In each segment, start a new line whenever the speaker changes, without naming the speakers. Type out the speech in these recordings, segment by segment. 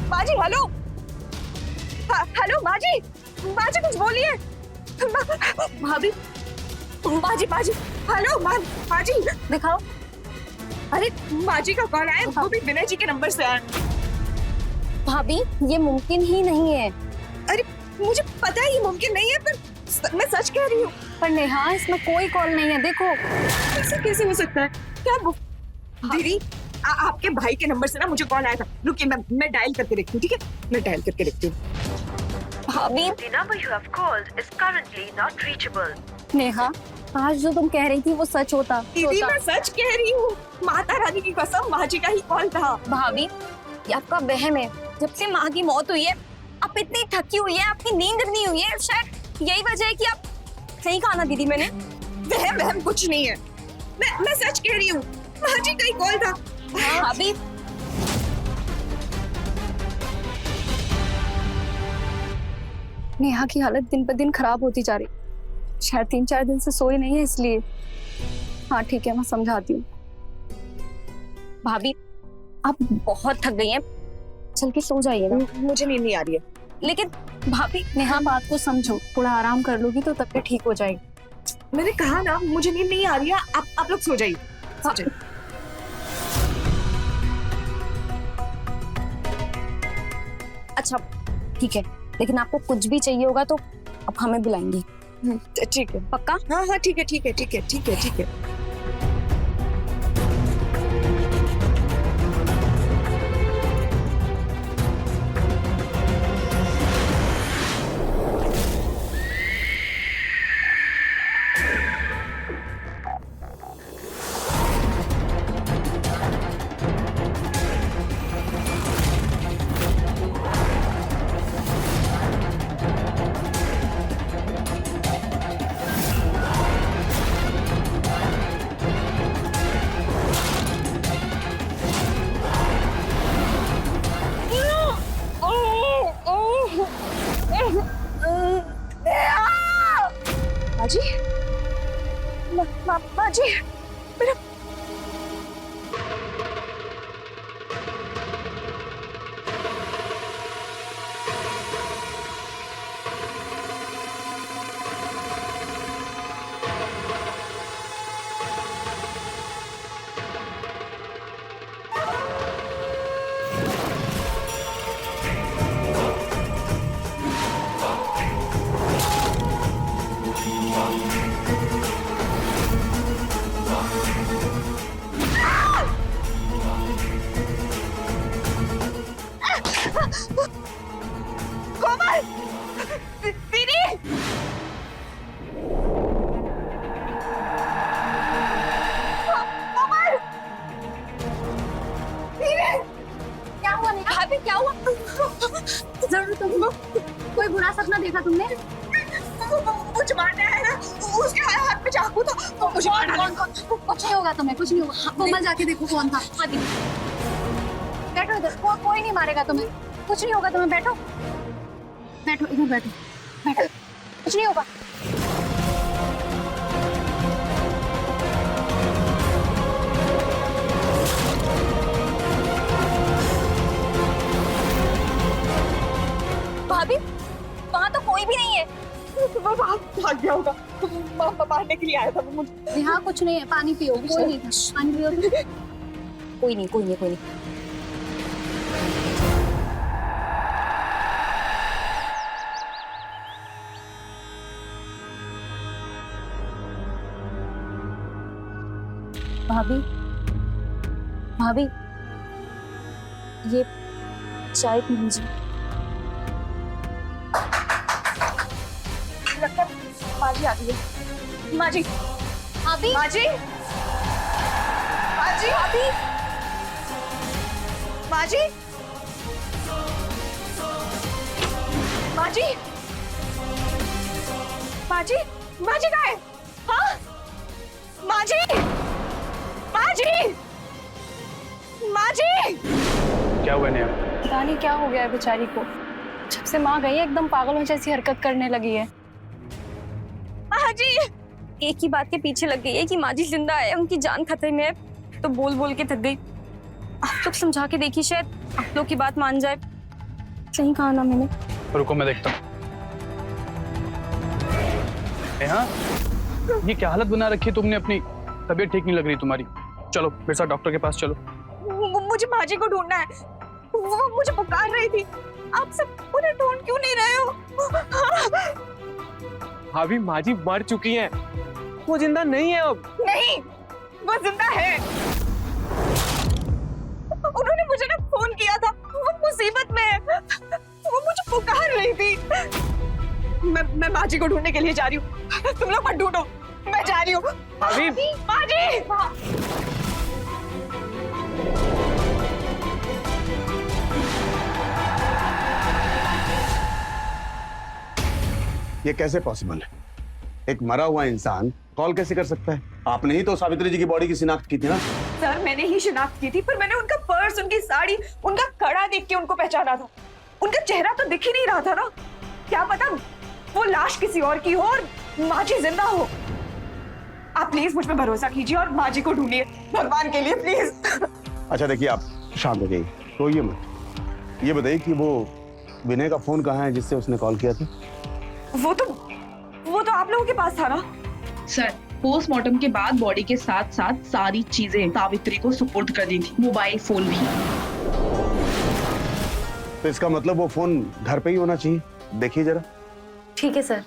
बाजी hello, hello बाजी, बाजी कुछ बोलिए। भाभी, बाजी बाजी हेलो बाजी
दिखाओ।
अरे बाजी का कॉल आया, वो भी विनय जी के नंबर से आया।
भाभी ये मुमकिन ही नहीं है।
अरे मुझे पता है ये मुमकिन नहीं है, पर मैं सच कह रही हूँ।
पर नेहा इसमें कोई कॉल नहीं है, देखो।
ऐसे कैसे हो सकता है? क्या दीदी, आपके भाई के नंबर से ना मुझे कॉल आया था। रुकिए मैं डायल करके देखती हूँ, ठीक है? मैं डायल करके देखती हूँ।
भाभी
The number you have called is currently not reachable.
Neha, आज जो तुम कह रही थी वो सच होता।
दीदी मैं सच कह रही हूँ, माता रानी की कसम, बाजी का ही कॉल था।
भाभी ये आपका वहम है। जब से माँ की मौत हुई है आप इतनी थकी हुई है, आपकी नींद नहीं हुई है। शायद यही वजह है कि आप सही कहा ना दीदी मैंने।
वहम कुछ नहीं है, मैं सच कह रही हूँ, बाजी का ही कॉल था।
भाभी नेहा की हालत दिन पर दिन खराब होती जा रही, शायद 3-4 दिन से सोई नहीं है इसलिए। हाँ ठीक है, मैं समझाती हूँ। भाभी आप बहुत थक गई हैं, चल के सो जाइए ना।
मुझे नींद नहीं आ रही है।
लेकिन भाभी नेहा बात को समझो, थोड़ा आराम कर लोगी तो तबीयत ठीक हो जाएगी।
मैंने कहा ना मुझे नींद नहीं आ रही है, आप लोग सो जाइए। सो जाइए।
अच्छा ठीक है, लेकिन आपको कुछ भी चाहिए होगा तो आप हमें बुलाएंगी।
ठीक है,
पक्का?
हाँ ठीक है ठीक है ठीक है ठीक है ठीक है। बाजी, बाजी मेरा कोमल, दीदी कोमल, दीदी
क्या हुआ नेहा? भाभी क्या हुआ? जरूर तुम कोई बुरा सपना देखा तुमने?
मुझे मारने आया ना, उसके हाथ में चाकू था, वो मुझे मार डाला।
कुछ नहीं होगा तुम्हें, कुछ नहीं होगा। कोमल जाके देखो कौन था। हाँ दीदी बैठो इधर, कोई नहीं मारेगा तुम्हें, कुछ नहीं होगा तुम्हें। बैठो बैठो इधर, बैठो बैठो, कुछ नहीं होगा। भाभी वहाँ तो कोई भी नहीं है।
वो भाग गया होगा, मारने के लिए आया था वो मुझे।
यहाँ कुछ नहीं है, पानी पियो। कोई नहीं था, पानी पियो। कोई नहीं कोई नहीं कोई नहीं। भाभी भाभी ये चाय पी लीजिए।
लगता है माजी आ गई है। माजी,
भाभी
माजी, माजी,
भाभी
माजी, माजी, माजी, माजी कहाँ है? हाँ, माजी, माजी, माजी।
क्या हुआ नेहा?
पता नहीं क्या हो गया है बेचारी को, जब से माँ गई है एकदम पागलों जैसी हरकत करने लगी है।
माजी,
एक ही बात के पीछे लग गई है कि माँ जी जिंदा है, उनकी जान खतरे में है, तो बोल बोल के थक गई। आप लोग समझा के देखिए, शायद आप लोग की बात मान जाए। सही कहा ना मैंने।
रुको मैं देखता हूँ। नेहा, ये क्या हालत बना रखी है तुमने अपनी? तबीयत ठीक नहीं लग रही तुम्हारी। चलो मेरे साथ डॉक्टर के पास चलो।
मुझे माँ जी को ढूंढना है, वो मुझे पुकार रही थी। आप सब उन्हें ढूंढ क्यों नहीं रहे हो?
भाभी माँ जी मर चुकी हैं, वो जिंदा नहीं है अब।
नहीं, वो जिंदा है। उन्होंने मुझे ना फोन किया था, वो मुसीबत में है, वो मुझे पुकार रही थी। मैं माँ जी को ढूंढने के लिए जा रही हूँ, तुम लोग मत ढूंढो, मैं जा रही हूँ।
भाभी
माँ जी।
ये कैसे पॉसिबल है? एक मरा हुआ इंसान कॉल कैसे कर सकता है? आपने ही तो सावित्री जी की बॉडी की शिनाख्त की थी ना?
सर मैंने ही शिनाख्त की थी, पर मैंने उनका पर्स, उनकी साड़ी, उनका कड़ा देख के उनको पहचाना था। उनका चेहरा तो दिख ही नहीं रहा था ना। क्या पता वो लाश किसी और की हो और माँ जी जिंदा हो। आप प्लीज मुझ पर भरोसा कीजिए और माँ जी को ढूंढिए, भगवान के लिए प्लीज।
अच्छा देखिए, आप शांत हो जाइए, रोइए मत। ये बताइए कि वो विनय का फोन कहाँ है जिससे उसने कॉल किया था?
वो तो आप लोगों के पास था ना?
सर, पोस्टमार्टम के बाद बॉडी के साथ साथ सारी चीजें सावित्री को सुपुर्द कर दी थी, मोबाइल फोन भी।
तो इसका मतलब वो फोन घर पे ही होना चाहिए। देखिए जरा।
ठीक है सर।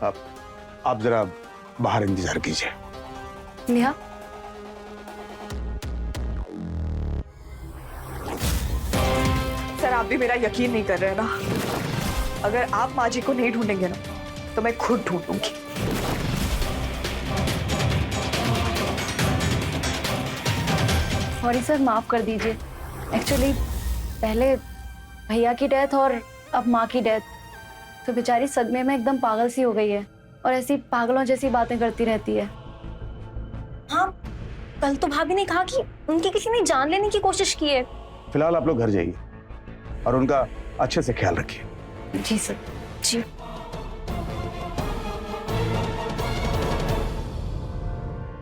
आप जरा बाहर इंतजार कीजिए।
नेहा,
सर आप भी मेरा यकीन नहीं कर रहे ना। अगर आप माँ जी को नहीं ढूंढेंगे ना तो मैं खुद ढूंढूंगी।
सॉरी सर, माफ कर दीजिए। एक्चुअली पहले भैया की डेथ और अब माँ की डेथ, तो बेचारी सदमे में एकदम पागल सी हो गई है और ऐसी पागलों जैसी बातें करती रहती है। हाँ, कल तो भाभी ने कहा कि उनकी किसी ने जान लेने की कोशिश की है।
फिलहाल आप लोग घर जाइए और उनका अच्छे से ख्याल रखिए।
जी सर। जी।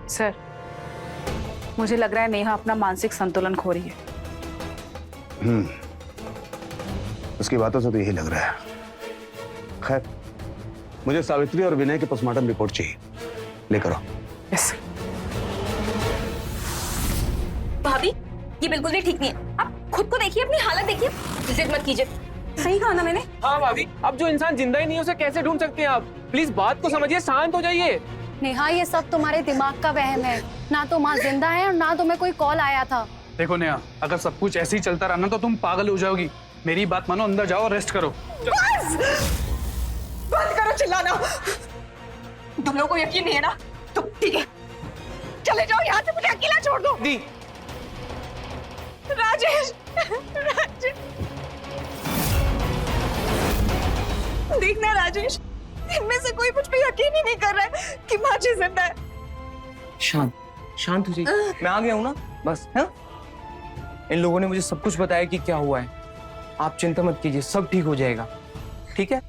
सर, मुझे लग रहा है नेहा अपना मानसिक संतुलन खो रही है।
उसकी बातों से तो यही लग रहा है। खैर, मुझे सावित्री और विनय की पोस्टमार्टम रिपोर्ट चाहिए, लेकर आओ।
यस।
भाभी, ये बिल्कुल भी ठीक नहीं है। आप खुद को देखिए, अपनी हालत देखिए, जिद मत कीजिए। सही कहा ना मैंने?
हाँ भाभी, अब जो इंसान जिंदा ही नहीं है उसे कैसे ढूंढ सकते हैं आप? प्लीज बात को समझिए, शांत हो जाइए।
नेहा, ये सब तुम्हारे दिमाग का वहम है। ना तो माँ जिंदा है और ना तुम्हें कोई कॉल आया था।
देखो नेहा, अगर सब कुछ ऐसे ही चलता रहा ना तो तुम पागल हो जाओगी। मेरी बात मानो, अंदर जाओ और रेस्ट करो।
बस बंद करो चिल्लाना। तुम लोगों को यकीन नहीं है ना? तो ठीक है, चले जाओ यहाँ से, मुझे अकेला छोड़ दो।
दी
राजेश, राजेश, देखना राजेश, इनमें से कोई मुझ पे यकीन ही नहीं कर रहा है कि माँ जी जिंदा है।
शांत हो जाइए, मैं आ गया हूँ ना, बस। हाँ, इन लोगों ने मुझे सब कुछ बताया कि क्या हुआ है। आप चिंता मत कीजिए, सब ठीक हो जाएगा, ठीक है?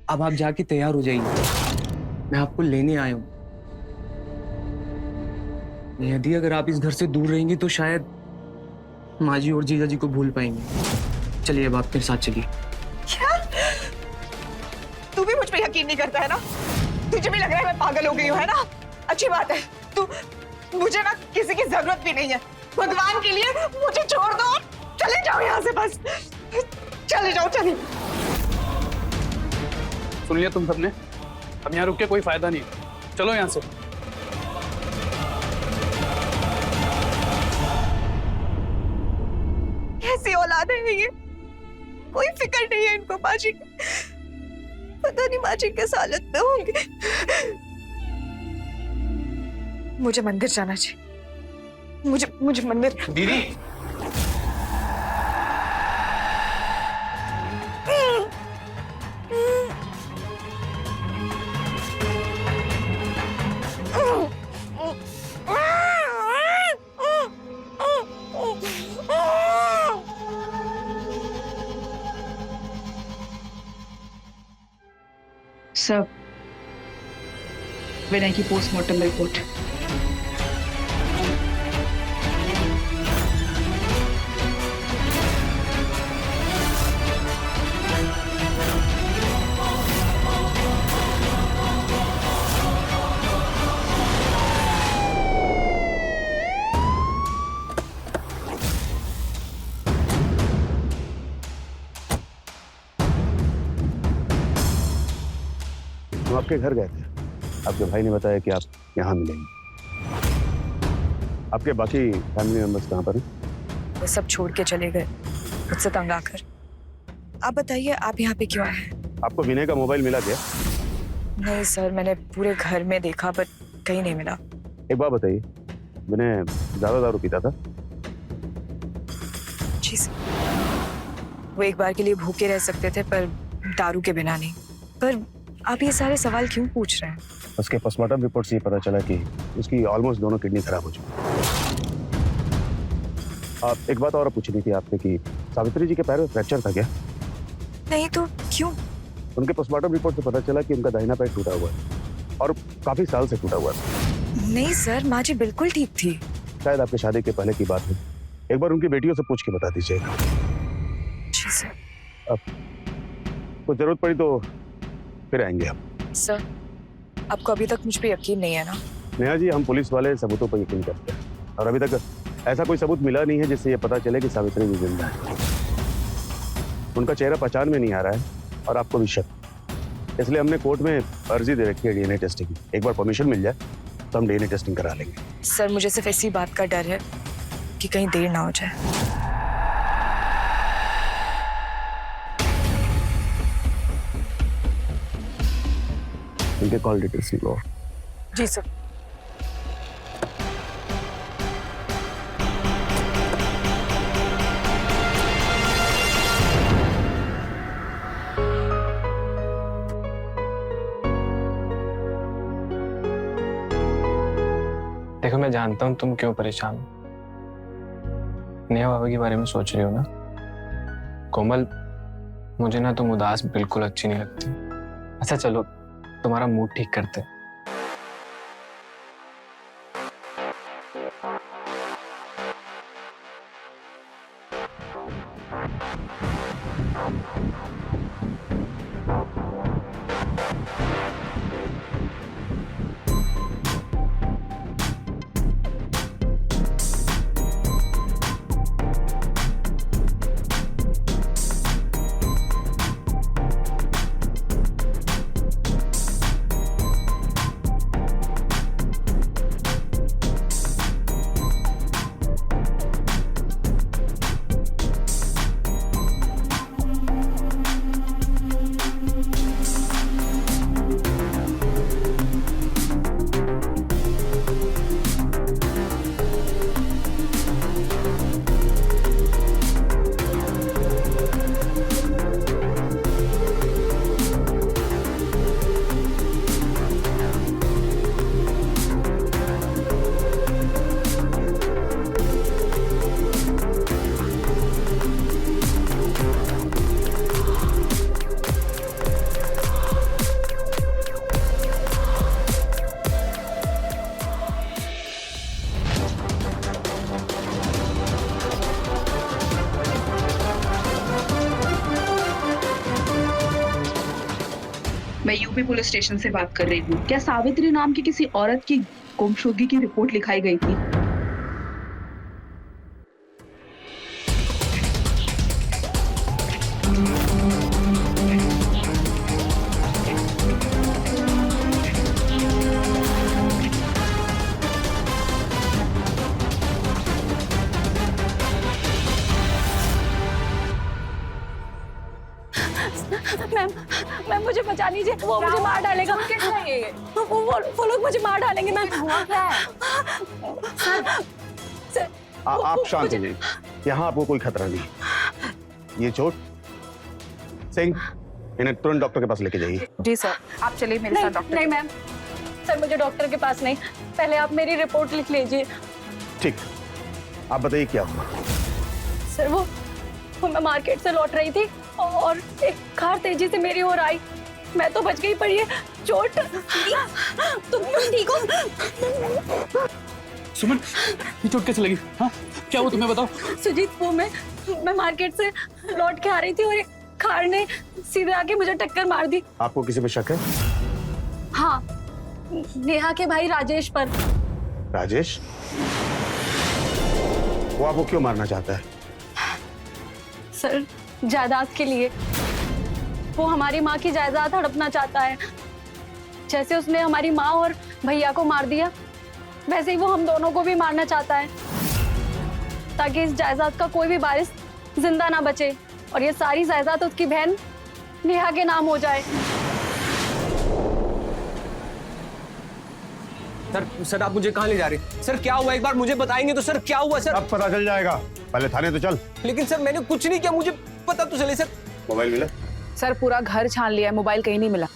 अब आप जाके तैयार हो जाइए, मैं आपको लेने आया हूँ। यदि अगर आप इस घर से दूर रहेंगी तो शायद माँ जी और जीजा जी को भूल पाएंगे। चलिए अब आप मेरे साथ चलिए।
क्या? तू भी मुझ पे यकीन नहीं करता है ना? तुझे भी लग रहा है मैं पागल हो गई हूँ, है ना? अच्छी बात है। तू, मुझे ना किसी की जरूरत भी नहीं है। भगवान के लिए मुझे छोड़ दो, चले जाओ यहाँ से, बस चले जाओ, चलिए।
सुन लिया तुम सबने? अब यहाँ रुक के कोई फायदा नहीं, चलो यहाँ से।
कैसी औलाद है ये? कोई फिक्र नहीं है इनको माँ जी की। पता नहीं माँ जी किस हालत में होंगे। मुझे मंदिर जाना चाहिए। मुझे मंदिर।
दीदी,
सर, विनय की पोस्टमार्टम रिपोर्ट।
हम आपके घर गए थे। आपके भाई ने बताया कि आप यहाँ मिलेंगे। आपके बाकी फैमिली मेंबर्स कहाँ पर हैं?
वो सब छोड़ के चले गए मुझसे तंग आकर। आप बताइए, आप यहाँ पे क्यों आए?
आपको विनय का मोबाइल मिला क्या?
नहीं सर, मैंने पूरे घर में देखा पर कहीं नहीं मिला।
एक बात बताइए, विनय ज्यादा दारू पीता था?
जी सर, वो एक बार के लिए भूखे रह सकते थे पर दारू के बिना नहीं। पर आप ये सारे सवाल क्यों पूछ रहे हैं?
उसके पोस्टमार्टम रिपोर्ट से ये पता चला कि उसकी ऑलमोस्ट दोनों किडनी खराब हो चुकी। आप एक बात और पूछनी थी आपसे कि सावित्री जी के पैर में फ्रैक्चर था क्या?
नहीं तो क्यों?
उनके पोस्टमार्टम रिपोर्ट से पता चला कि उनका दाहिना पैर टूटा हुआ है और काफी साल से टूटा हुआ है।
नहीं सर, माँ जी बिल्कुल ठीक थी।
शायद आपके शादी के पहले की बात है। एक बार उनकी बेटियों से पूछ के बता दीजिएगा।
जी सर।
अब कुछ जरूरत पड़ी तो फिर आएंगे हम।
सर, आपको अभी तक मुझ पे यकीन नहीं है ना?
नेहा जी, हम पुलिस वाले सबूतों पर यकीन करते हैं और अभी तक ऐसा कोई सबूत मिला नहीं है जिससे ये पता चले कि सावित्री जी जिंदा है। उनका चेहरा पहचान में नहीं आ रहा है और आपको भी शक, इसलिए हमने कोर्ट में अर्जी दे रखी है डीएनए टेस्टिंग की। एक बार परमिशन मिल जाए तो हम डीएनए टेस्टिंग करा लेंगे।
सर, मुझे सिर्फ इसी बात का डर है कि कहीं देर ना हो जाए।
इनके कॉल डिटेल्स लो।
जी सर।
देखो, मैं जानता हूँ तुम क्यों परेशान हो। नेहा बाबा के बारे में सोच रही हो ना। कोमल, मुझे ना तुम उदास बिल्कुल अच्छी नहीं लगती। अच्छा चलो, तुम्हारा मूड ठीक करते हैं।
मैं यूपी पुलिस स्टेशन से बात कर रही हूँ। क्या सावित्री नाम की किसी औरत की गुमशुदगी की रिपोर्ट लिखाई गई थी?
मैम मुझे बचा लीजिए, वो मुझे मार डालेगा। वो लोग मुझे मार डालेंगे। मैम हुआ क्या है?
आप शांत हो जाइए, यहाँ आपको कोई खतरा नहीं। ये चोट, सिंह, इन्हें तुरंत डॉक्टर के पास लेके जाइए।
जी सर, आप चलिए मेरे साथ डॉक्टर।
नहीं मैम, सर मुझे डॉक्टर के पास नहीं, पहले आप मेरी रिपोर्ट लिख लीजिए।
ठीक, आप बताइए क्या हुआ?
सर वो मैं मार्केट से लौट रही थी और एक कार तेजी से मेरी ओर आई। मैं तो बच गई, पर ये चोट। तुम ठीक हो?
सुमन, ये चोट कैसे लगी? हाँ, क्या हुआ तुम्हें बताओ।
सुजीत, वो मैं मार्केट से लौट के आ रही थी और एक कार ने सीधे आके मुझे टक्कर मार दी।
आपको किसी पे शक है?
हाँ, नेहा के भाई राजेश पर।
राजेश? वो आपको क्यों मारना चाहता है?
सर, जायदाद के लिए। वो हमारी माँ की जायदाद हड़पना चाहता है। जैसे उसने हमारी माँ और भैया को मार दिया, वैसे ही वो हम दोनों को भी मारना चाहता है, ताकि इस जायदाद का कोई भी वारिस जिंदा ना बचे और ये सारी जायदाद उसकी बहन नेहा के नाम हो जाए।
सर आप मुझे कहाँ ले जा रहे हैं? सर क्या हुआ, एक बार मुझे बताएंगे तो? सर क्या हुआ सर?
अब पता चल जाएगा, पहले थाने तो चल।
लेकिन सर मैंने कुछ नहीं किया, मुझे पता तो चले। सर
मोबाइल मिला?
सर पूरा घर छान लिया है, मोबाइल कहीं नहीं मिला।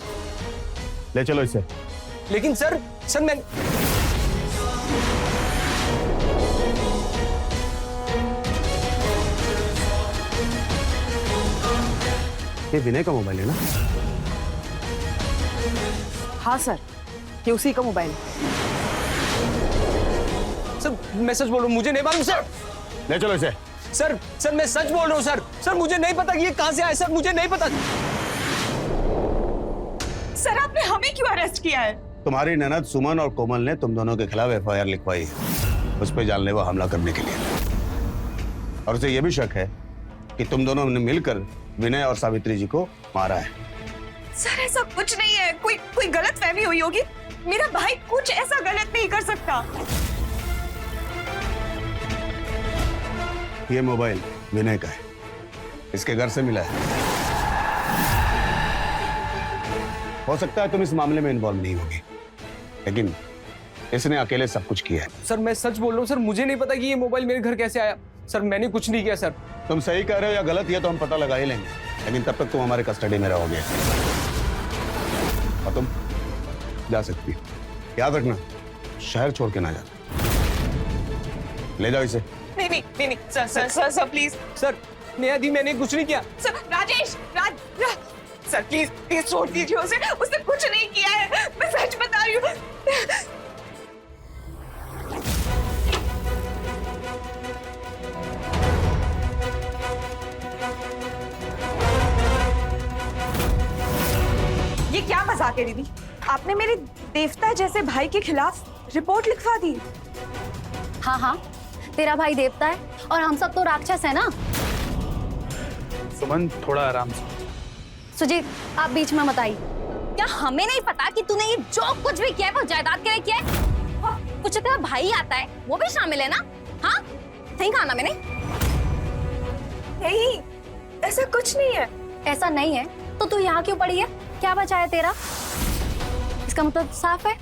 ले चलो इसे।
लेकिन सर मैं
ये विनय का मोबाइल है ना?
हाँ सर, ये उसी का मोबाइल है।
सर मैं सच बोल रहा हूँ, मुझे नहीं मालूम सर।
ले चलो इसे।
सर मैं सच बोल रहा हूँ सर। सर मुझे नहीं पता कि ये कहाँ से आया। सर मुझे नहीं पता।
सर आपने हमें क्यों अरेस्ट किया है?
तुम्हारी ननद सुमन और कोमल ने तुम दोनों के खिलाफ FIR लिखवाई है, उस पर जानलेवा हमला करने के लिए। और उसे यह भी शक है कि तुम दोनों ने मिलकर विनय और सावित्री जी को मारा है।
सर ऐसा कुछ नहीं है, कोई गलत फहमी हुई होगी। मेरा भाई कुछ ऐसा गलत नहीं कर सकता।
ये मोबाइल विनय का है, इसके घर से मिला है। हो सकता है तुम इस मामले में इन्वॉल्व नहीं होगी, लेकिन इसने अकेले सब कुछ किया है।
सर मैं सच बोल रहा हूँ सर, मुझे नहीं पता कि ये मोबाइल मेरे घर कैसे आया। सर मैंने कुछ नहीं किया सर।
तुम सही कह रहे हो या गलत, ये तो हम पता लगा ही लेंगे, लेकिन तब तक तुम हमारे कस्टडी में रहोगे और तुम जा सकती हो। याद रखना, शहर छोड़ के ना जाना। ले जाओ इसे।
नहीं सर प्लीज।
सर नेहा दी मैंने कुछ नहीं किया।
सर राजेश सर प्लीज छोड़ दीजिए उसे, उसने कुछ नहीं किया है, मैं सच बता रही हूँ। ये क्या मजाक है दीदी? आपने मेरे देवता जैसे भाई के खिलाफ रिपोर्ट लिखवा दी।
हाँ हाँ, तेरा भाई देवता है और हम सब तो राक्षस है ना।
सुमन थोड़ा आराम से।
सुजीत आप बीच में मत आइए।
क्या हमें नहीं पता कि तूने ये जो कुछ भी किया है वो जायदाद के लिए किया है? हाँ, कुछ तेरा भाई आता है वो भी शामिल है ना? हाँ सही कहा ना मैंने?
नहीं ऐसा कुछ नहीं है।
ऐसा नहीं है तो तू यहाँ क्यों पड़ी है? क्या बचा है तेरा? इसका मतलब साफ है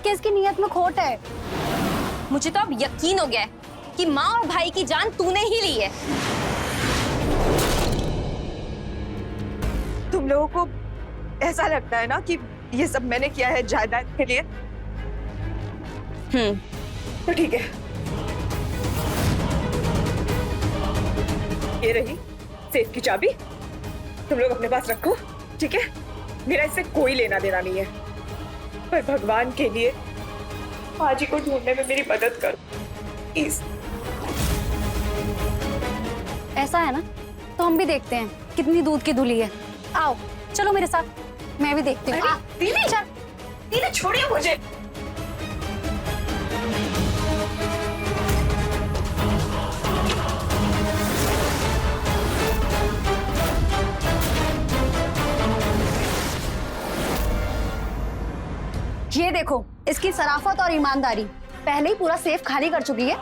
कि इसकी नीयत में खोट है।
मुझे तो अब यकीन हो गया है कि माँ और भाई की जान तूने ही ली है।
तुम लोगों को ऐसा लगता है ना कि ये सब मैंने किया है जायदाद के लिए? तो ठीक है, ये रही सेफ की चाबी, तुम लोग अपने पास रखो, ठीक है? मेरा इससे कोई लेना देना नहीं है, पर भगवान के लिए पाजी को ढूंढने में मेरी मदद करो प्लीज।
ऐसा है ना, तो हम भी देखते हैं कितनी दूध की धुली है। आओ चलो मेरे साथ, मैं भी देखती हूँ।
दीदी
चल
दीदी छोड़िए मुझे।
ये देखो इसकी सराफत और ईमानदारी, पहले ही पूरा सेफ खाली कर चुकी है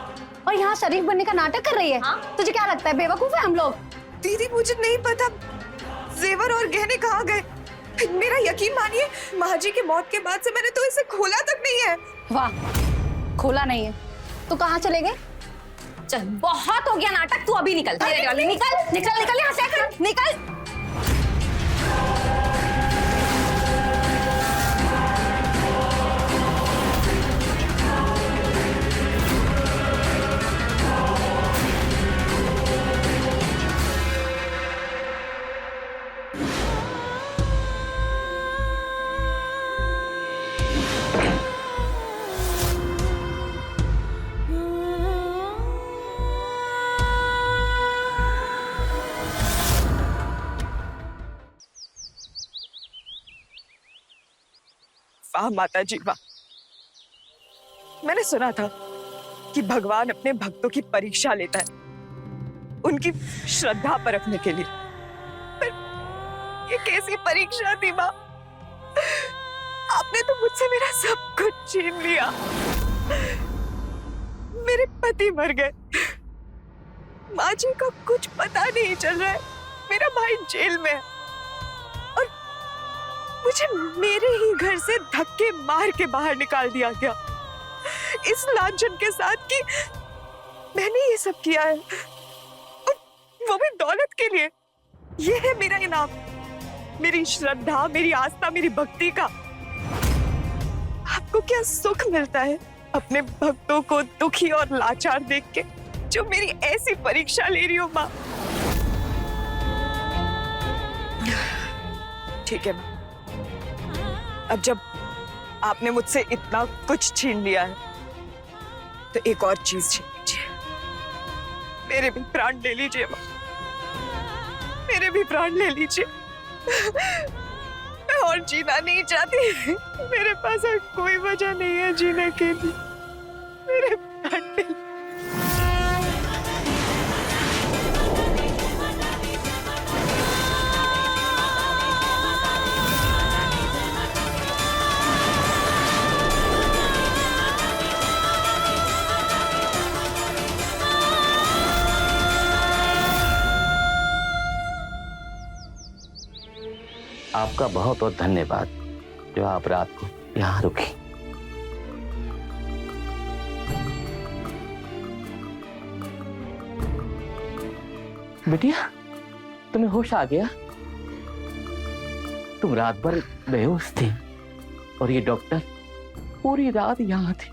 और यहाँ शरीफ बनने का नाटक कर रही है। तुझे क्या लगता है बेवकूफ है हम लोग?
दीदी मुझे नहीं पता जेवर और गहने कहाँ गए। मेरा यकीन मानिए, माँ जी की मौत के बाद से मैंने तो इसे खोला तक नहीं है।
वाह, खोला नहीं है तो कहाँ चले गए?
चल बहुत हो गया नाटक, तू अभी निकल। निकल निकल निकल यहाँ से, निकल।
वाह माता जी वाह। मैंने सुना था कि भगवान अपने भक्तों की परीक्षा लेता है उनकी श्रद्धा परखने के लिए, पर ये कैसी परीक्षा थी माँ? आपने तो मुझसे मेरा सब कुछ छीन लिया। मेरे पति मर गए, माँ जी को कुछ पता नहीं चल रहा है, मेरा भाई जेल में है और मुझे मेरे ही घर से धक्के मार के बाहर निकाल दिया गया इस लांछन के साथ कि मैंने ये सब किया है और वो भी दौलत के लिए। ये है मेरा इनाम, मेरी श्रद्धा, मेरी आस्था, मेरी भक्ति का। आपको क्या सुख मिलता है अपने भक्तों को दुखी और लाचार देख के, जो मेरी ऐसी परीक्षा ले रही हो माँ? ठीक है माँ, अब जब आपने मुझसे इतना कुछ छीन लिया है तो एक और चीज छीन लीजिए, मेरे भी प्राण ले लीजिए माँ, मेरे भी प्राण ले लीजिए। मैं और जीना नहीं चाहती, मेरे पास और कोई वजह नहीं है जीने के लिए, मेरे प्राण ले लीजिए।
आपका बहुत बहुत धन्यवाद जो आप रात को यहाँ रुकी। बिटिया, तुम्हें होश आ गया? तुम रात भर बेहोश थी और ये डॉक्टर पूरी रात यहाँ थे।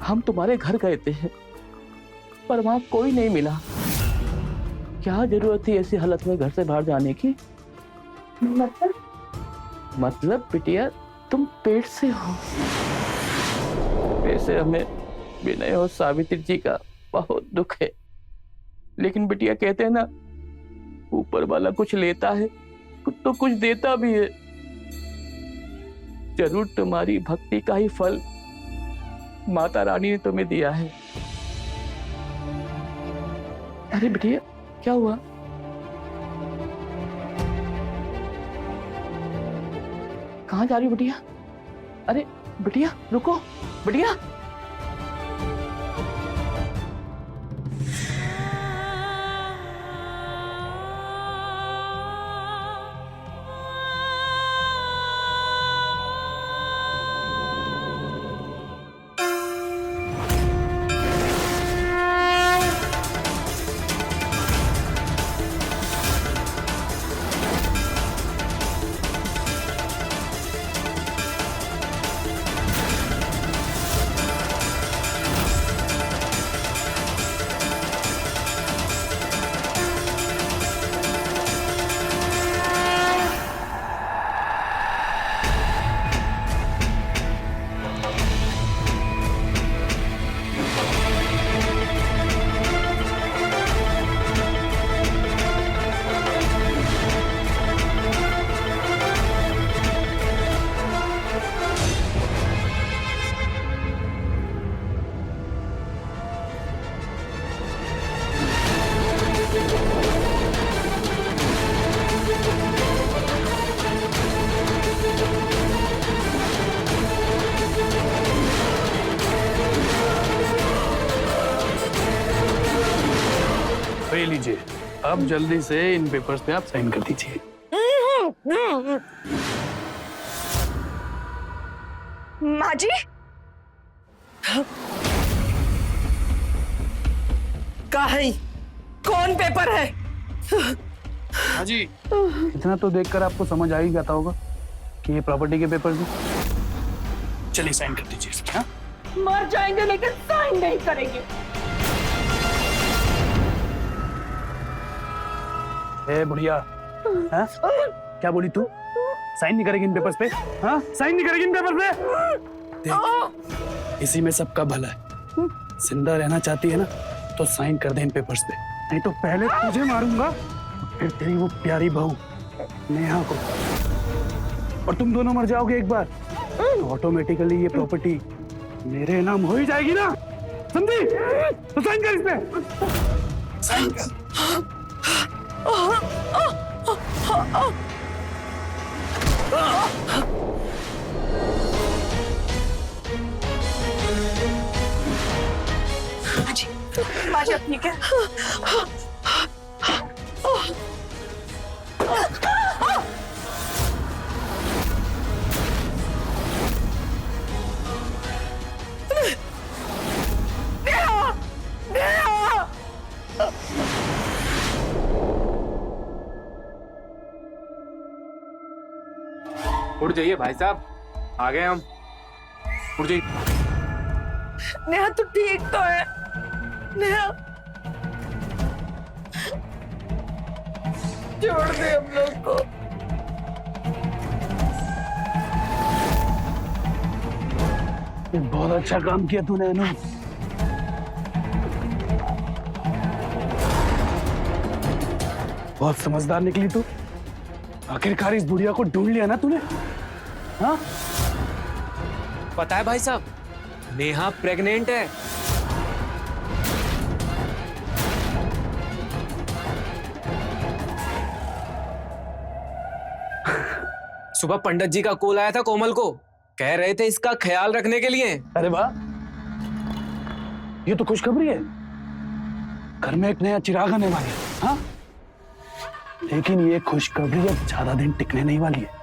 हम तुम्हारे घर गए थे पर वहां कोई नहीं मिला। क्या जरूरत थी ऐसी हालत में घर से बाहर जाने की? मतलब बिटिया तुम पेट से हो। वैसे हमें विनय और सावित्री जी का बहुत दुख है, लेकिन बिटिया कहते हैं ना, ऊपर वाला कुछ लेता है तो कुछ देता भी है। जरूर तुम्हारी भक्ति का ही फल माता रानी ने तुम्हें दिया है। अरे बिटिया क्या हुआ? कहाँ जा रही हो बिटिया? अरे बिटिया रुको, बिटिया।
ये लीजिए, अब जल्दी से इन पेपर्स पे आप साइन कर दीजिए।
माँ जी,
का है? कौन पेपर है?
हाँ जी, इतना तो देखकर आपको समझ आ ही जाता होगा कि ये प्रॉपर्टी के पेपर्स हैं। चलिए साइन कर दीजिए इसमें। हाँ?
मर जाएंगे लेकिन साइन नहीं करेंगे।
ए बुढ़िया, हाँ? क्या बोली तू? साइन नहीं करेगी इन पेपर्स पे? हाँ? साइन नहीं करेगी इन पेपर पे? देख, इसी में सबका भला है। जिंदा रहना चाहती है ना तो साइन कर दे इन पेपर्स पे, नहीं तो पहले तुझे मारूंगा फिर तेरी वो प्यारी बहू नेहा को, और तुम दोनों मर जाओगे एक बार तो ऑटोमेटिकली ये प्रॉपर्टी मेरे नाम हो ही जाएगी ना, समझी? तो साइन कर इस पे, साइन कर।
माँ जी अब ठीक है?
उठ जाइए भाई साहब, आ गए हम। उठ जाइए।
नेहा तू ठीक तो है? नेहा छोड़ दे हम लोग को।
ये बहुत अच्छा काम किया तूने अनु। बहुत समझदार निकली तू। आखिरकार इस बुढ़िया को ढूंढ लिया ना तूने। हाँ
पता है भाई साहब, नेहा प्रेग्नेंट है। सुबह पंडित जी का कॉल आया था कोमल को, कह रहे थे इसका ख्याल रखने के लिए।
अरे वाह, ये तो खुशखबरी है। घर में एक नया चिराग आने वाला है। हाँ लेकिन ये खुशखबरी अब ज्यादा दिन टिकने नहीं वाली है।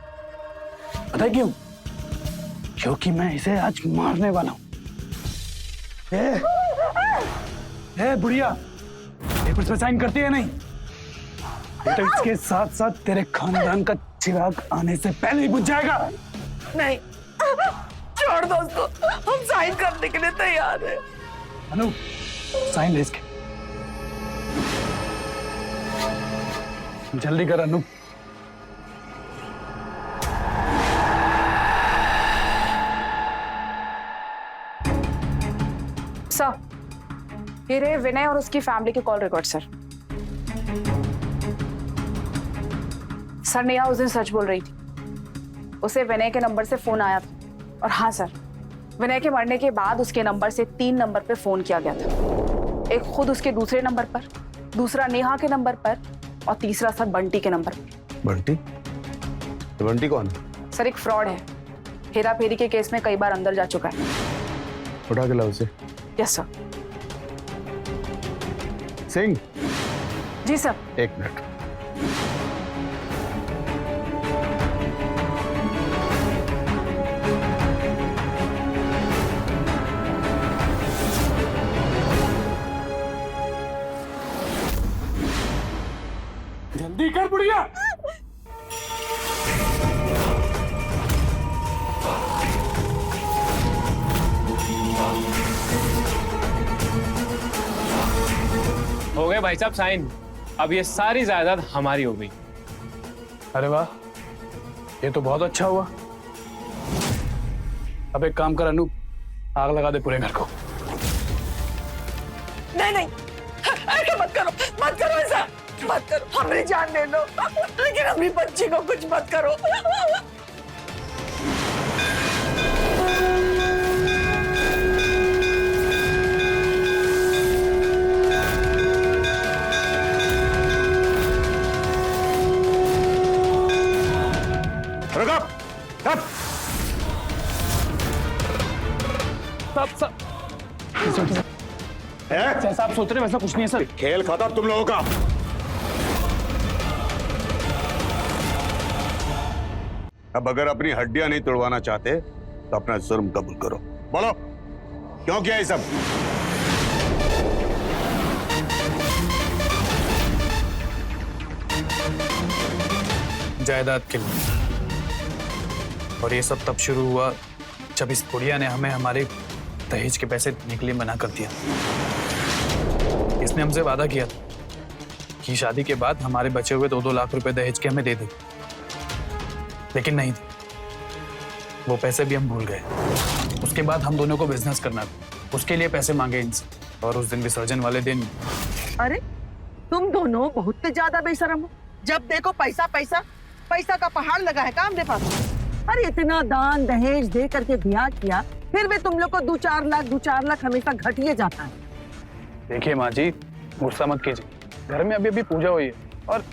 पता है क्यों? क्योंकि मैं इसे आज मारने वाला हूं। बुढ़िया, पेपर्स पे साइन करती है नहीं? बेटा इसके साथ साथ तेरे खानदान का चिराग आने से पहले ही बुझ जाएगा।
नहीं छोड़ दो उसको, हम साइन करने के लिए तैयार हैं।
अनु साइन ले इसके, जल्दी कर अनु।
सर, ये रहे विनय और उसकी फैमिली के call record sir. Sir Neha उस दिन सच बोल रही थी, उसे विनय के नंबर से फोन आया था। और हाँ सर, विनय के मरने के बाद उसके नंबर से 3 नंबर पे फोन किया गया था। एक खुद उसके दूसरे नंबर पर, दूसरा नेहा के नंबर पर और तीसरा सर बंटी के नंबर पर।
बंटी? तो बंटी कौन है?
सर एक फ्रॉड है, हेरा फेरी के केस में कई बार अंदर जा चुका है।
उठा के लाओ उसे।
Yes sir.
Singh
ji sir.
1 minute.
जल्दी कर बुढ़िया।
हो गए भाई साहब साइन, अब ये सारी जायदाद हमारी हो गई।
अरे वाह, ये तो बहुत अच्छा हुआ। अब एक काम कर अनु, आग लगा दे पूरे घर को।
नहीं नहीं ऐसा मत करो, मत करो, ऐसा मत करो। हमें जान दे लो, लेकिन अपनी बच्ची को कुछ मत करो।
जैसा आप सोच रहे हैं वैसा कुछ नहीं है सर।
खेल खत्म तुम लोगों का। अब अगर अपनी हड्डियां नहीं तोड़वाना चाहते तो अपना जुर्म कबूल करो। बोलो क्यों किया ये सब?
जायदाद के लिए। और ये सब तब शुरू हुआ जब इस बुढ़िया ने हमें हमारे दहेज के पैसे देने के लिए मना कर दिया। इसने हमसे वादा किया था कि शादी के बाद हमारे बचे हुए 2-2 लाख रुपए दहेज के हमें दे दे, लेकिन नहीं दी। वो पैसे भी हम भूल गए। उसके बाद हम दोनों को बिजनेस करना था, उसके लिए पैसे मांगे इनसे। और उस दिन विसर्जन वाले दिन।
अरे तुम दोनों बहुत ज्यादा बेशरम हो। जब देखो पैसा पैसा पैसा का पहाड़ लगा है काम दे पास। अरे इतना दान दहेज दे करके ब्याह किया, फिर भी तुम लोग को 2-4 लाख हमेशा घटिए जाता है।
देखिए माँ जी, गुस्सा मत कीजिए। घर में अभी अभी पूजा हुई है और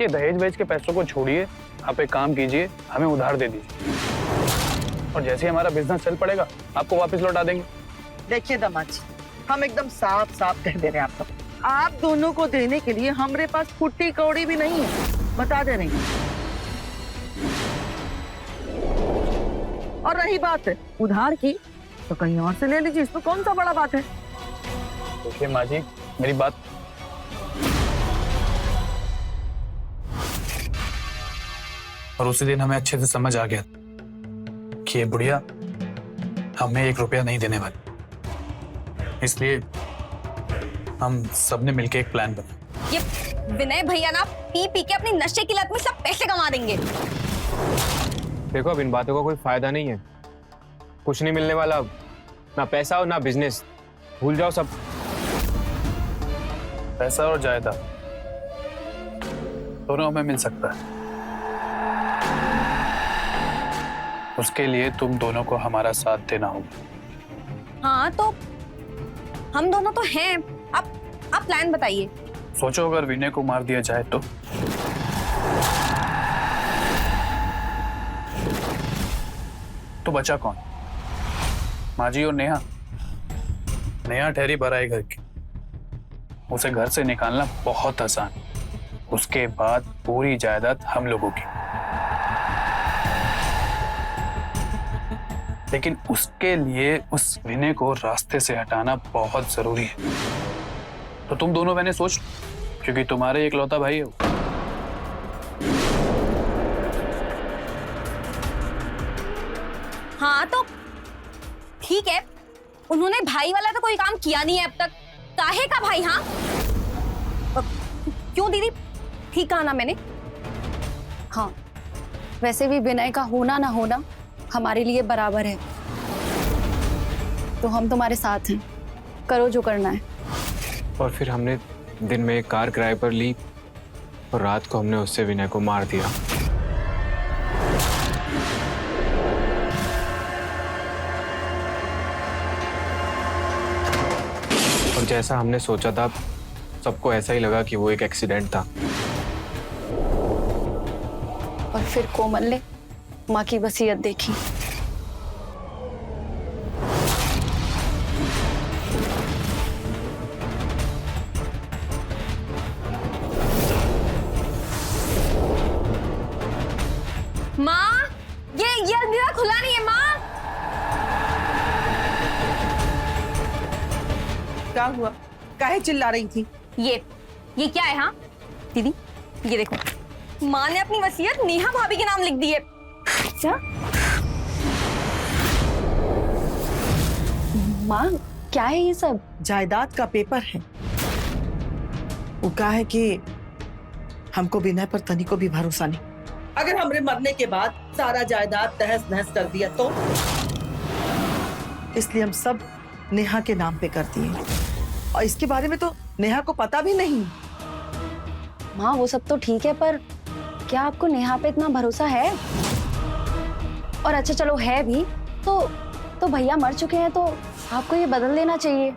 ये दहेज वहेज के पैसों को छोड़िए। आप एक काम कीजिए, हमें उधार दे दीजिए और जैसे ही हमारा बिजनेस चल पड़ेगा आपको वापस लौटा देंगे।
देखिए दामाद जी, हम एकदम साफ साफ कह दे रहे हैं आप दोनों को देने के लिए हमारे पास फुट्टी कौड़ी भी नहीं है, बता दे रही हैं। और रही बात उधार की, तो कहीं और से ले लीजिए, इसमें कौन सा बड़ा बात है।
देखिए माँ जी, मेरी बात और उसी दिन हमें अच्छे से समझ आ गया कि ये बुढ़िया हमें 1 रुपया नहीं देने वाली। इसलिए हम सबने मिलकर एक प्लान बनाया।
ये विनय भैया ना पी पी के अपनी नशे की लत में सब पैसे कमा देंगे।
देखो अब इन बातों का कोई फायदा नहीं है, कुछ नहीं मिलने वाला अब, ना पैसा और ना बिजनेस, भूल जाओ सब।
पैसा और जायदाद दोनों हमें मिल सकता है, उसके लिए तुम दोनों को हमारा साथ देना होगा।
हाँ तो हम दोनों तो हैं, आप प्लान बताइए।
सोचो अगर विनय को मार दिया जाए तो बचा कौन? माजी और नेहा। नेहा ठहरी बराई घर की, उसे घर से निकालना बहुत आसान, उसके बाद पूरी जायदाद हम लोगों की। लेकिन उसके लिए उस विनय को रास्ते से हटाना बहुत जरूरी है। तो तुम दोनों मैंने सोच, क्योंकि तुम्हारे इकलौता भाई है वो।
हाँ तो ठीक है, उन्होंने भाई वाला तो कोई काम किया नहीं है अब तक, काहे का भाई? हाँ क्यों दीदी, ठीक कहा ना मैंने?
हाँ, वैसे भी विनय का होना ना होना हमारे लिए बराबर है, तो हम तुम्हारे साथ हैं, करो जो करना है।
और फिर हमने दिन में एक कार किराए पर ली और रात को हमने उससे विनय को मार दिया। और जैसा हमने सोचा था, सबको ऐसा ही लगा कि वो एक एक्सीडेंट था।
और फिर कोमल ने माँ की वसीयत देखी।
माँ, ये अलमीरा खुला नहीं है माँ।
क्या हुआ, काहे चिल्ला रही थी?
ये क्या है? हाँ दीदी ये देखो, माँ ने अपनी वसीयत नेहा भाभी के नाम लिख दी है। क्या?
माँ क्या है ये सब?
जायदाद का पेपर है। वो कहा है कि हमको विनय पर तनी को भी भरोसा नहीं, अगर हमरे मरने के बाद सारा जायदाद तहस नहस कर दिया तो, इसलिए हम सब नेहा के नाम पे कर दिए। और इसके बारे में तो नेहा को पता भी नहीं।
माँ वो सब तो ठीक है, पर क्या आपको नेहा पे इतना भरोसा है? और अच्छा चलो है भी, तो भैया मर चुके हैं, तो आपको ये बदल देना चाहिए।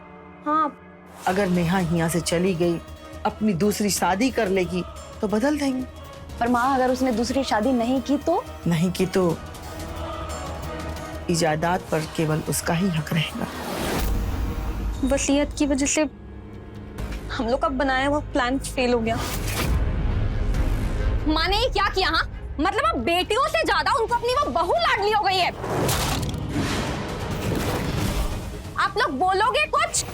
हाँ
अगर नेहा यहाँ से चली गई, अपनी दूसरी शादी कर लेगी तो बदल देंगे।
पर माँ अगर उसने दूसरी शादी नहीं की तो?
नहीं की तो जायदाद पर केवल उसका ही हक रहेगा।
वसीयत की वजह से हम लोग का बनाया हुआ प्लान फेल हो गया। माँ ने ये क्या किया? हाँ मतलब अब बेटियों से ज्यादा उनको अपनी वो बहू लाडली हो गई है। आप लोग बोलोगे कुछ?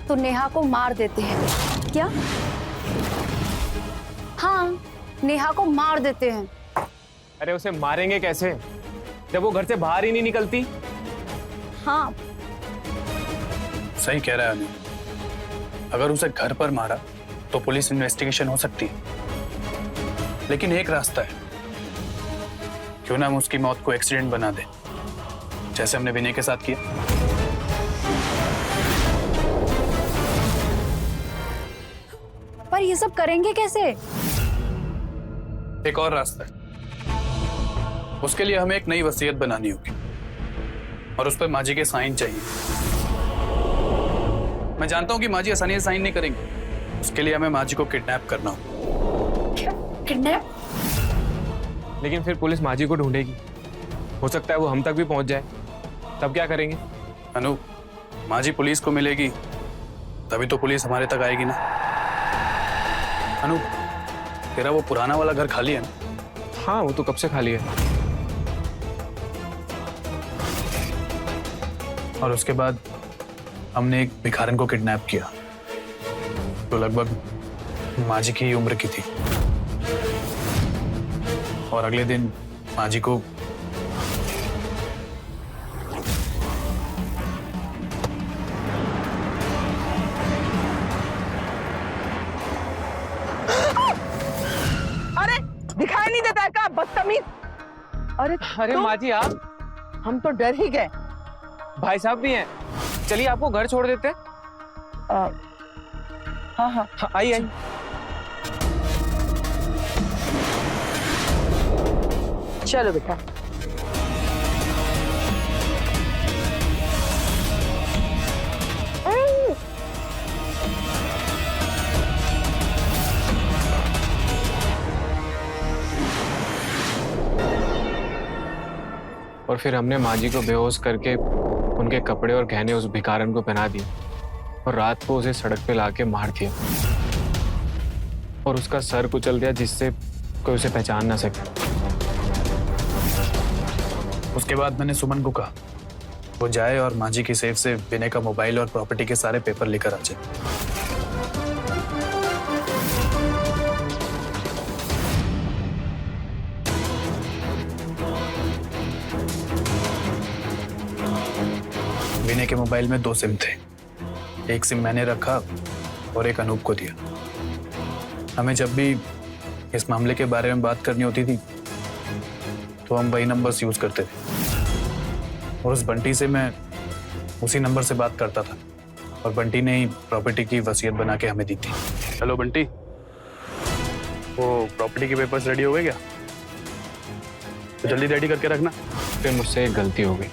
तो नेहा को मार देते हैं।
क्या?
हाँ नेहा को मार देते हैं।
अरे उसे मारेंगे कैसे जब वो घर से बाहर ही नहीं निकलती?
हाँ
सही कह रहा है अनिल, अगर उसे घर पर मारा तो पुलिस इन्वेस्टिगेशन हो सकती है, लेकिन एक रास्ता है, क्यों ना हम उसकी मौत को एक्सीडेंट बना दें, जैसे हमने विनय के साथ किया।
पर ये सब करेंगे कैसे?
एक और रास्ता है, उसके लिए हमें एक नई वसीयत बनानी होगी और उस पर माजी के साइन चाहिए। मैं जानता हूं कि माजी आसानी से साइन नहीं करेंगे, उसके लिए हमें माजी को किडनैप करना होगा।
किडनैप?
लेकिन फिर पुलिस माजी को ढूंढेगी, हो सकता है वो हम तक भी पहुंच जाए, तब क्या करेंगे?
अनु, माँ जी पुलिस को मिलेगी तभी तो पुलिस हमारे तक आएगी ना। अनु, तेरा वो पुराना वाला घर खाली है ना?
हाँ वो तो कब से खाली है।
और उसके बाद हमने एक भिखारन को किडनैप किया जो लगभग माँ जी की उम्र की थी। और अगले दिन माँ जी को
अरे दिखाई नहीं देता है क्या बदतमीज? अरे
अरे माँ जी आप,
हम तो डर ही गए।
भाई साहब भी हैं। चलिए आपको घर छोड़ देते हैं।
हाँ हाँ
आइए आइए।
चलो बेटा।
और फिर हमने माँ जी को बेहोश करके उनके कपड़े और गहने उस भिखारन को पहना दिए और रात को उसे सड़क पे लाके मार दिया और उसका सर कुचल दिया जिससे कोई उसे पहचान ना सके।
उसके बाद मैंने सुमन को कहा वो जाए और माँ जी की सेफ से विनय का मोबाइल और प्रॉपर्टी के सारे पेपर लेकर आ जाए। विनय के मोबाइल में 2 सिम थे। एक सिम मैंने रखा और एक अनूप को दिया। हमें जब भी इस मामले के बारे में बात करनी होती थी तो हम वही नंबर्स यूज करते थे और उस बंटी से मैं उसी नंबर से बात करता था और बंटी ने ही प्रॉपर्टी की वसीयत बना के हमें दी थी। हेलो बंटी, वो प्रॉपर्टी के पेपर्स रेडी हो गए क्या? तो जल्दी रेडी करके रखना।
फिर मुझसे एक गलती हो गई।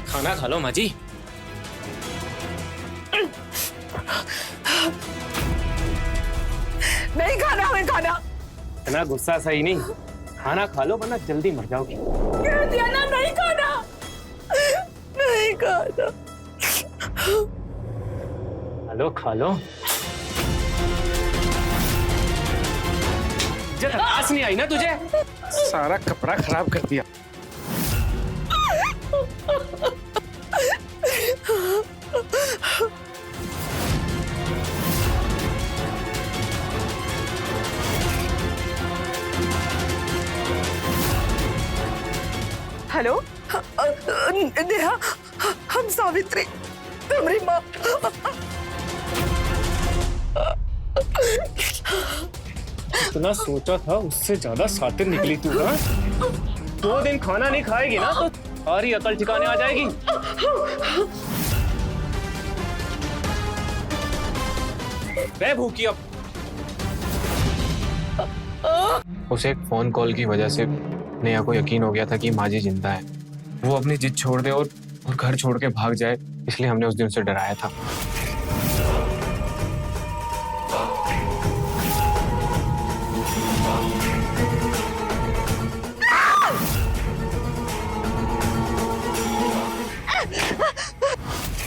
खाना खा लो माँ जी।
नहीं खाना, हमें खाना।
इतना गुस्सा सही नहीं, खाना खा लो वरना जल्दी मर जाओगी।
कह दिया ना नहीं खाना, नहीं खाना।
खा लो खा लो। जब आस नहीं आई ना तुझे,
सारा कपड़ा खराब कर दिया।
हेलो नेहा, हम सावित्री, तुम्हारी माँ।
इतना सोचा था उससे ज्यादा सातिर निकली तू। हाँ 2 दिन खाना नहीं खाएगी ना तो सारी अकल ठिकाने आ जाएगी। मैं भूखी अब।
उसे एक फोन कॉल की वजह से नेहा को यकीन हो गया था कि माँ जी जिंदा है। वो अपनी जिद छोड़ दे और घर छोड़ के भाग जाए, इसलिए हमने उस दिन उसे डराया था।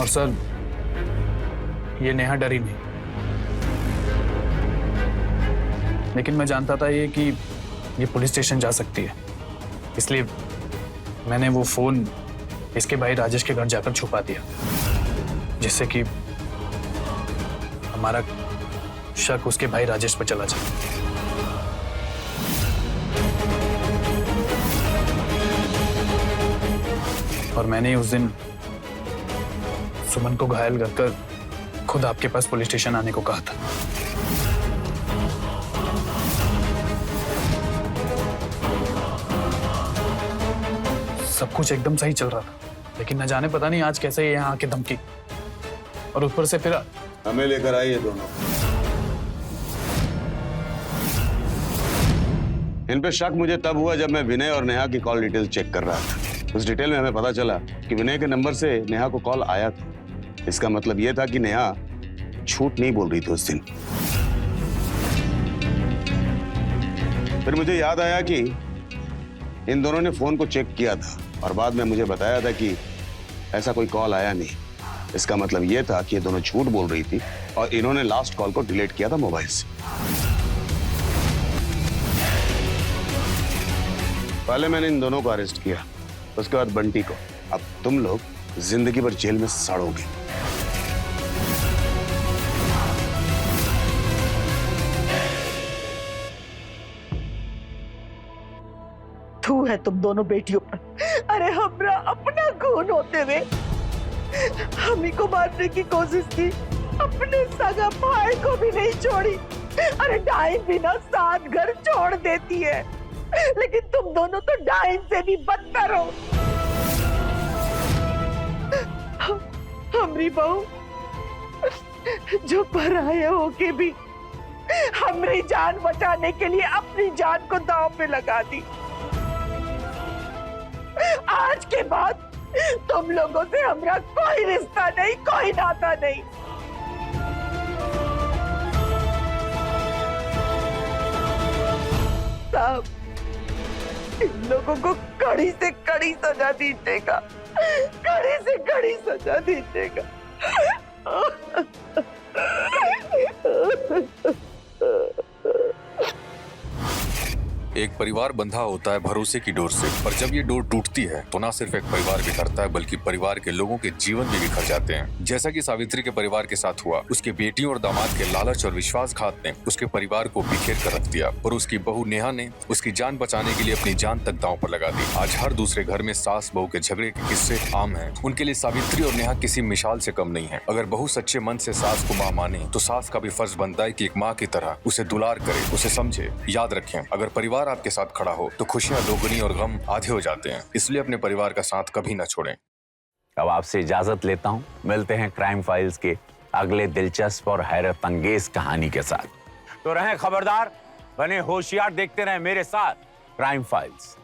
और सर ये नेहा डरी नहीं, लेकिन मैं जानता था ये कि ये पुलिस स्टेशन जा सकती है, इसलिए मैंने वो फोन इसके भाई राजेश के घर जाकर छुपा दिया, जिससे कि हमारा शक उसके भाई राजेश पर चला जाए। और मैंने उस दिन सुमन को घायल करकर खुद आपके पास पुलिस स्टेशन आने को कहा था। सब कुछ एकदम सही चल रहा था, लेकिन न जाने पता नहीं आज कैसे यहाँ आके धमकी, और ऊपर से फिर
हमें लेकर आइए दोनों। इन पे शक मुझे तब हुआ जब मैं विनय और नेहा की कॉल डिटेल चेक कर रहा था। उस डिटेल में हमें पता चला कि विनय के नंबर से नेहा को कॉल आया था। इसका मतलब यह था कि नेहा झूठ नहीं बोल रही थी उस दिन। फिर मुझे याद आया कि इन दोनों ने फोन को चेक किया था और बाद में मुझे बताया था कि ऐसा कोई कॉल आया नहीं। इसका मतलब ये था कि ये दोनों झूठ बोल रही थी और इन्होंने लास्ट कॉल को डिलीट किया था मोबाइल से। पहले मैंने इन दोनों को अरेस्ट किया, उसके बाद बंटी को। अब तुम लोग जिंदगी भर जेल में सड़ोगे।
थू है तुम दोनों बेटियों पर। अरे हमरा अपना खून होते हुए हम ही को मारने की कोशिश की, अपने सगा भाई को भी नहीं छोड़ी। अरे डाइन भी ना 7 घर छोड़ देती है, लेकिन तुम दोनों तो डाइन से भी बदतर हो। हमरी बहू जो पराया होके भी हमरी जान बचाने के लिए अपनी जान को दांव पे लगा दी। आज के बाद तुम लोगों से हमारा कोई रिश्ता नहीं, कोई नाता नहीं। साहब, इन लोगों को कड़ी से कड़ी सजा दीजिएगा, कड़ी से कड़ी सजा दीजिएगा।
एक परिवार बंधा होता है भरोसे की डोर से, पर जब ये डोर टूटती है तो ना सिर्फ एक परिवार बिखरता है बल्कि परिवार के लोगों के जीवन भी बिखर जाते हैं। जैसा कि सावित्री के परिवार के साथ हुआ, उसके बेटियों और दामाद के लालच और विश्वासघात ने उसके परिवार को बिखेर कर रख दिया और उसकी बहू नेहा ने उसकी जान बचाने के लिए अपनी जान तक दांव पर लगा दी। आज हर दूसरे घर में सास बहू के झगड़े के किस्से आम हैं। उनके लिए सावित्री और नेहा किसी मिसाल से कम नहीं है। अगर बहू सच्चे मन से सास को माँ माने तो सास का भी फर्ज बनता है कि एक माँ की तरह उसे दुलार करे, उसे समझे। याद रखें, अगर परिवार आपके साथ खड़ा हो तो खुशियां दोगुनी और गम आधे हो जाते हैं। इसलिए अपने परिवार का साथ कभी न छोड़ें।
अब आपसे इजाजत लेता हूं। मिलते हैं क्राइम फाइल्स के अगले दिलचस्प और हैरत अंगेज कहानी के साथ। तो रहें खबरदार, बने होशियार, देखते रहें मेरे साथ क्राइम फाइल्स।